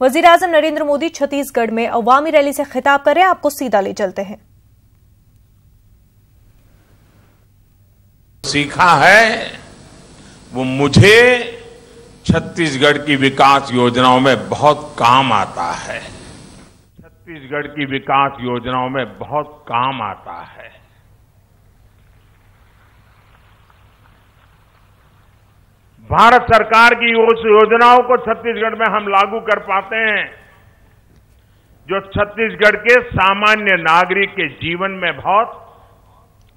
वजीर-ए-आजम नरेंद्र मोदी छत्तीसगढ़ में अवामी रैली से खिताब कर रहे हैं। आपको सीधा ले चलते हैं। सीखा है वो मुझे छत्तीसगढ़ की विकास योजनाओं में बहुत काम आता है। छत्तीसगढ़ की विकास योजनाओं में बहुत काम आता है। भारत सरकार की उस योजनाओं को छत्तीसगढ़ में हम लागू कर पाते हैं जो छत्तीसगढ़ के सामान्य नागरिक के जीवन में बहुत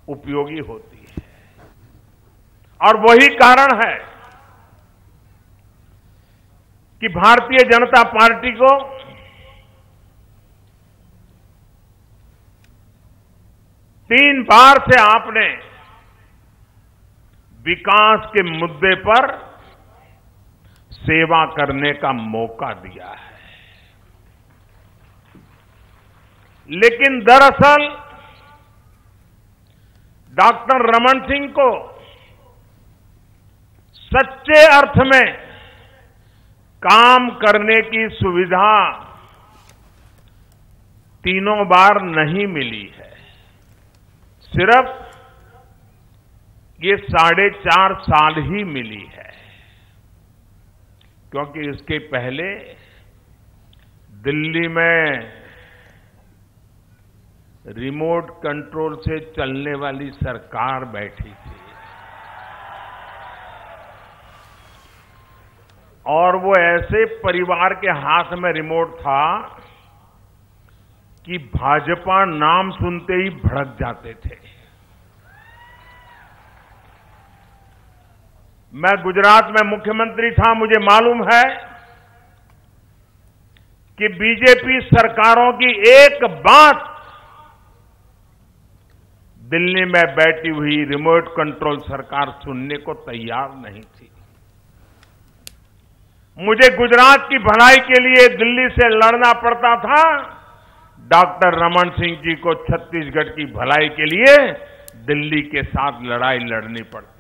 उपयोगी होती है। और वही कारण है कि भारतीय जनता पार्टी को तीन बार से आपने विकास के मुद्दे पर सेवा करने का मौका दिया है। लेकिन दरअसल डॉक्टर रमन सिंह को सच्चे अर्थ में काम करने की सुविधा तीनों बार नहीं मिली है। सिर्फ ये 4.5 साल ही मिली है, क्योंकि इसके पहले दिल्ली में रिमोट कंट्रोल से चलने वाली सरकार बैठी थी और वो ऐसे परिवार के हाथ में रिमोट था कि भाजपा नाम सुनते ही भड़क जाते थे। मैं गुजरात में मुख्यमंत्री था, मुझे मालूम है कि बीजेपी सरकारों की एक बात दिल्ली में बैठी हुई रिमोट कंट्रोल सरकार सुनने को तैयार नहीं थी। मुझे गुजरात की भलाई के लिए दिल्ली से लड़ना पड़ता था, डॉक्टर रमन सिंह जी को छत्तीसगढ़ की भलाई के लिए दिल्ली के साथ लड़ाई लड़नी पड़ती।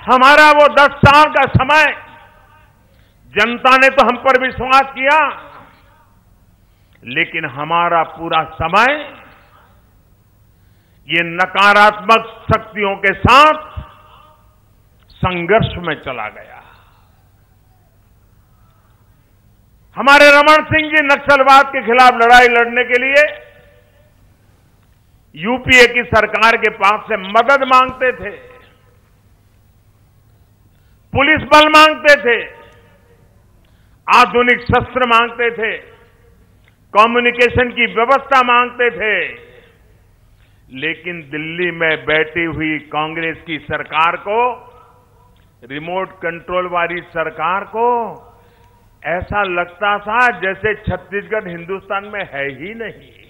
हमारा वो 10 साल का समय जनता ने तो हम पर विश्वास किया, लेकिन हमारा पूरा समय ये नकारात्मक शक्तियों के साथ संघर्ष में चला गया। हमारे रमन सिंह जी नक्सलवाद के खिलाफ लड़ाई लड़ने के लिए यूपीए की सरकार के पास से मदद मांगते थे, पुलिस बल मांगते थे, आधुनिक शस्त्र मांगते थे, कम्युनिकेशन की व्यवस्था मांगते थे। लेकिन दिल्ली में बैठी हुई कांग्रेस की सरकार को, रिमोट कंट्रोल वाली सरकार को ऐसा लगता था जैसे छत्तीसगढ़ हिंदुस्तान में है ही नहीं।